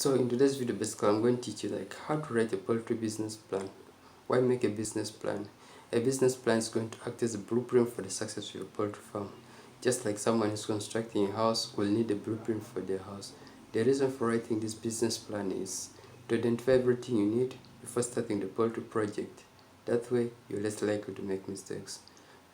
So in today's video, basically I'm going to teach you like how to write a poultry business plan. Why make a business plan? A business plan is going to act as a blueprint for the success of your poultry farm. Just like someone who's constructing a house will need a blueprint for their house. The reason for writing this business plan is to identify everything you need before starting the poultry project. That way you're less likely to make mistakes.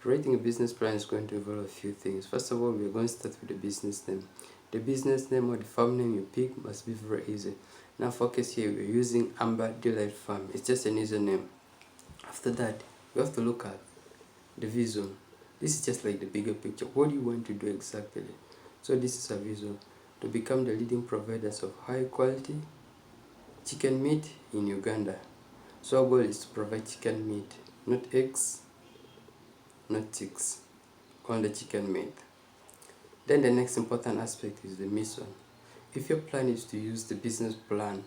Writing a business plan is going to involve a few things. First of all, we're going to start with the business name. The business name or the farm name you pick must be very easy. Now focus here, we're using Amber Delight Farm. It's just an easy name. After that, you have to look at the vision. This is just like the bigger picture. What do you want to do exactly? So this is a vision to become the leading providers of high quality chicken meat in Uganda. So our goal is to provide chicken meat, not eggs, not chicks, only chicken meat. Then the next important aspect is the mission. If your plan is to use the business plan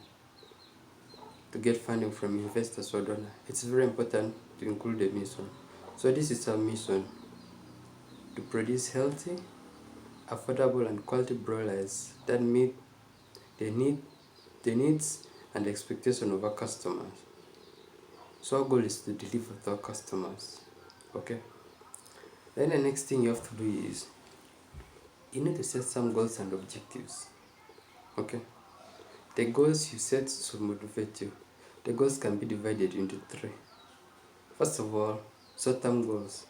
to get funding from investors or donors, it's very important to include the mission. So this is our mission: to produce healthy, affordable and quality broilers that meet the needs and the expectation of our customers. So our goal is to deliver to our customers. Okay. Then the next thing you have to do is you need to set some goals and objectives. Okay. The goals you set should motivate you. The goals can be divided into three. First of all, short-term goals,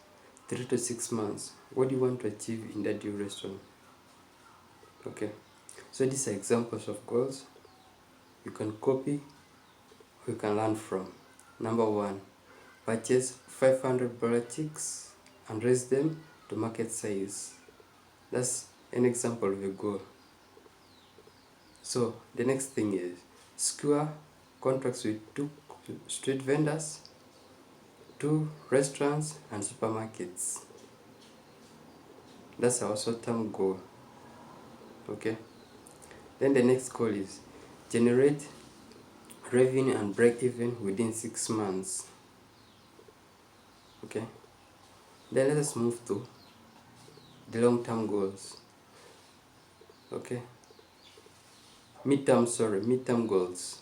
3 to 6 months. What do you want to achieve in that duration? Okay. So these are examples of goals you can copy or you can learn from. Number 1, purchase 500 broiler chicks and raise them to market size. That's an example of a goal. So the next thing is secure contracts with 2 street vendors, 2 restaurants and supermarkets. That's our short-term goal. Okay. Then the next goal is generate revenue and break even within 6 months. Okay. Then let us move to the long-term goals. Okay. Midterm goals.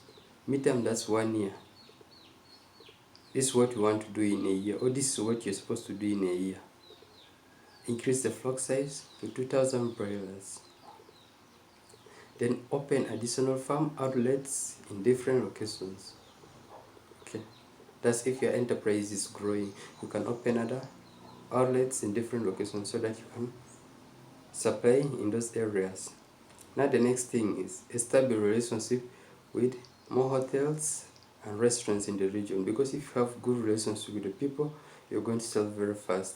Midterm, that's 1 year. This is what you want to do in a year, or this is what you're supposed to do in a year. Increase the flock size to 2,000 broilers. Then open additional farm outlets in different locations. Okay. That's if your enterprise is growing. You can open other outlets in different locations so that you can supply in those areas. Now the next thing is establish a relationship with more hotels and restaurants in the region, because if you have good relationship with the people, you're going to sell very fast.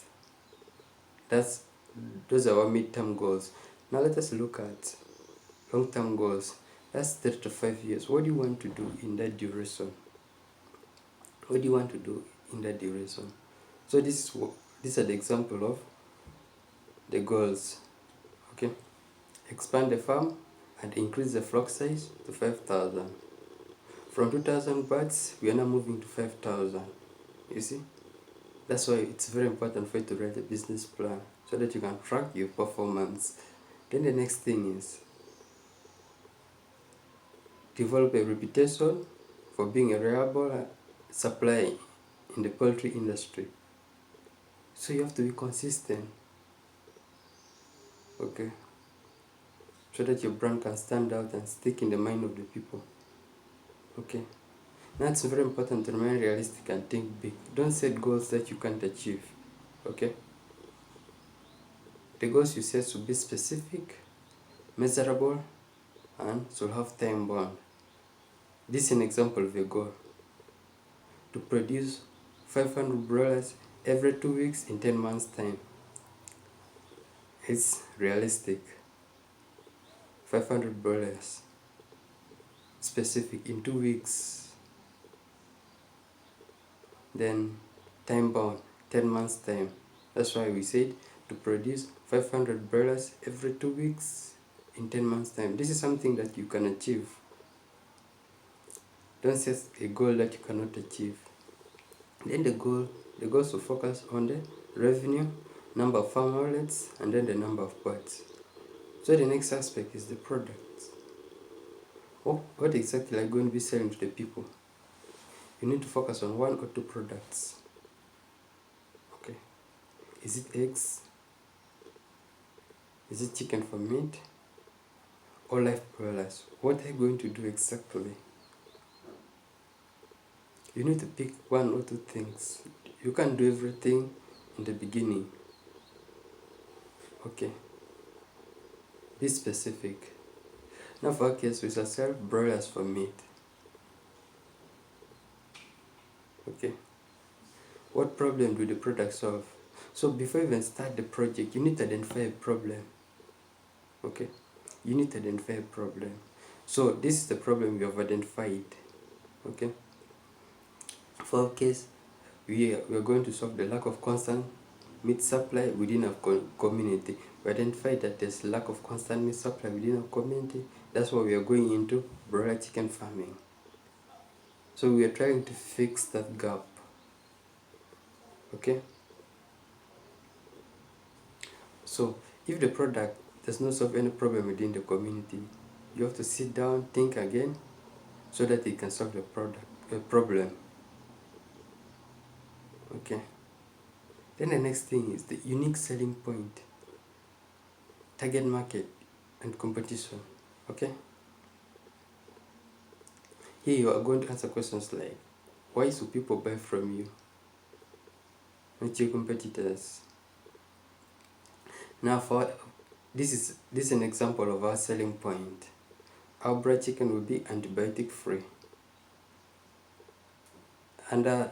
Those are our midterm goals. Now let us look at long-term goals. That's 3 to 5 years. What do you want to do in that duration? What do you want to do in that duration? So these are the example of the goals. Okay. Expand the farm and increase the flock size to 5,000. From 2,000 birds, we are now moving to 5,000. You see? That's why it's very important for you to write a business plan so that you can track your performance. Then the next thing is develop a reputation for being a reliable supplier in the poultry industry. So you have to be consistent. Okay. So that your brand can stand out and stick in the mind of the people. Okay. Now it's very important to remain realistic and think big. Don't set goals that you can't achieve. Okay. The goals you set should be specific, measurable, and should have time bound. This is an example of a goal: to produce 500 broilers every 2 weeks in 10 months time. It's realistic. 500 broilers, specific, in 2 weeks. Then time bound, 10 months time. That's why we said to produce 500 broilers every 2 weeks in 10 months time. This is something that you can achieve. Don't set a goal that you cannot achieve. Then the goals will focus on the revenue, number of farm outlets, and then the number of birds. So the next aspect is the products. What exactly are you going to be selling to the people? You need to focus on one or two products. Okay. Is it eggs? Is it chicken for meat? Or live broilers? What are you going to do exactly? You need to pick one or two things. You can't do everything in the beginning. Okay. Be specific. Now for our case, we shall sell broilers for meat. Okay. What problem do the product solve? So before you even start the project, you need to identify a problem. Okay. You need to identify a problem. So this is the problem you have identified. Okay. For our case, we are going to solve the lack of constant meat supply within our community. We identified that there's lack of constant meat supply within our community. That's why we are going into broiler chicken farming. So we are trying to fix that gap. Okay. So if the product does not solve any problem within the community, you have to sit down, think again, so that it can solve the problem. Okay. Then the next thing is the unique selling point, target market, and competition. Okay. Here you are going to answer questions like, why should people buy from you, not your competitors? Now this is an example of our selling point. Our broiled chicken will be antibiotic free. Under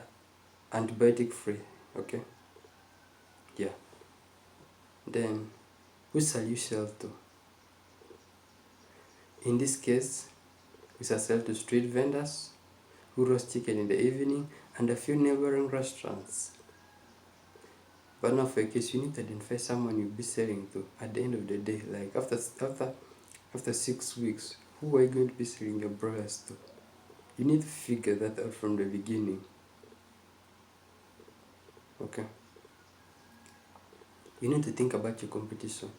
antibiotic free. Okay. Yeah. Then who shall you sell to? In this case, we shall sell to street vendors who roast chicken in the evening and a few neighboring restaurants. But now for a case, you need to identify someone you'll be selling to at the end of the day. Like after 6 weeks, who are you going to be selling your broilers to? You need to figure that out from the beginning. Okay. You need to think about your competition,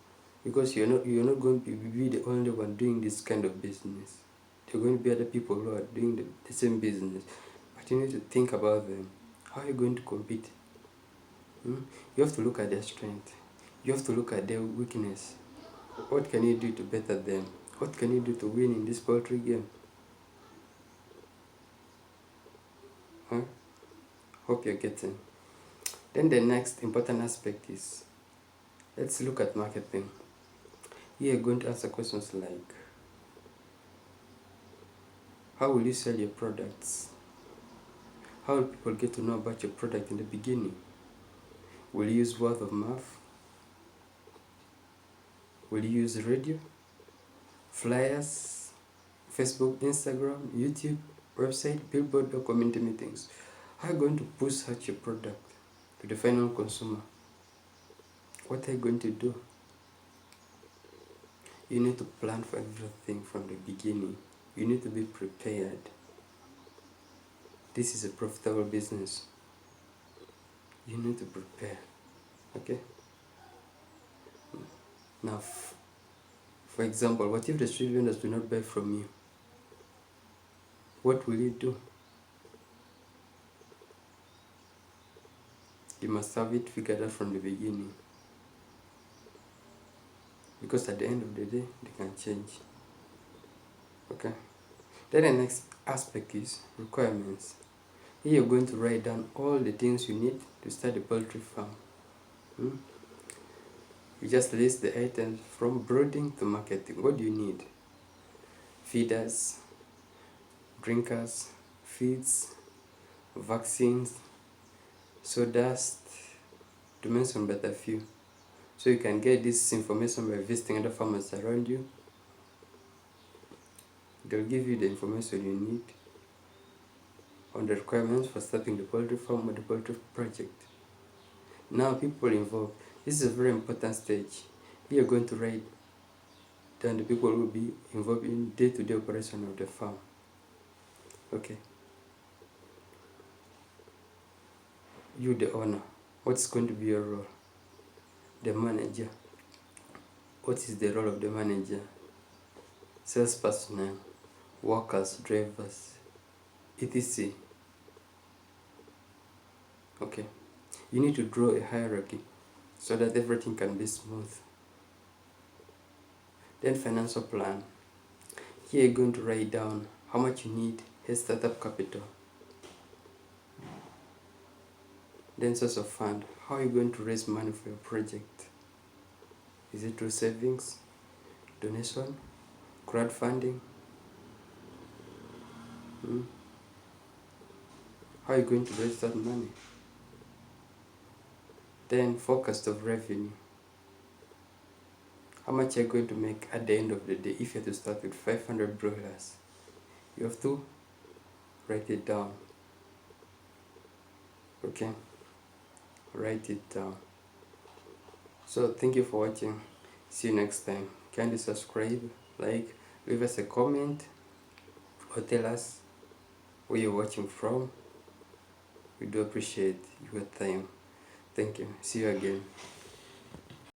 because you're not going to be the only one doing this kind of business. There are going to be other people who are doing the same business, but you need to think about them. How are you going to compete? You have to look at their strength. You have to look at their weakness. What can you do to better them? What can you do to win in this poultry game? Huh? Hope you're getting. Then the next important aspect is, let's look at marketing. Here you're going to answer questions like, how will you sell your products? How will people get to know about your product in the beginning? Will you use word of mouth? Will you use radio, flyers, Facebook, Instagram, YouTube, website, billboard, or community meetings? How are you going to push out your product to the final consumer? What are you going to do? You need to plan for everything from the beginning. You need to be prepared. This is a profitable business. You need to prepare. Okay? Now, for example, what if the street vendors do not buy from you? What will you do? You must have it figured out from the beginning. Because at the end of the day, they can change. Okay? Then the next aspect is requirements. Here you're going to write down all the things you need to start a poultry farm. You just list the items from brooding to marketing. What do you need? Feeders, drinkers, feeds, vaccines, sawdust, to mention but a few. So you can get this information by visiting other farmers around you. They'll give you the information you need on the requirements for starting the poultry farm or the poultry project. Now people involved. This is a very important stage. You're going to write down the people who will be involved in day-to-day operation of the farm. Okay. You, the owner, what's going to be your role? The manager. What is the role of the manager? Sales personnel. workers, drivers, etc. Okay, you need to draw a hierarchy so that everything can be smooth. Then financial plan. Here you're going to write down how much you need as startup capital. Then source of fund. How are you going to raise money for your project? Is it through savings, donation, crowdfunding? How are you going to raise that money? Then forecast of revenue. How much are you going to make at the end of the day if you have to start with 500 broilers? You have to write it down. Okay, write it down. So thank you for watching. See you next time. Kindly subscribe, like, leave us a comment, or tell us where you're watching from. We do appreciate your time. Thank you. See you again.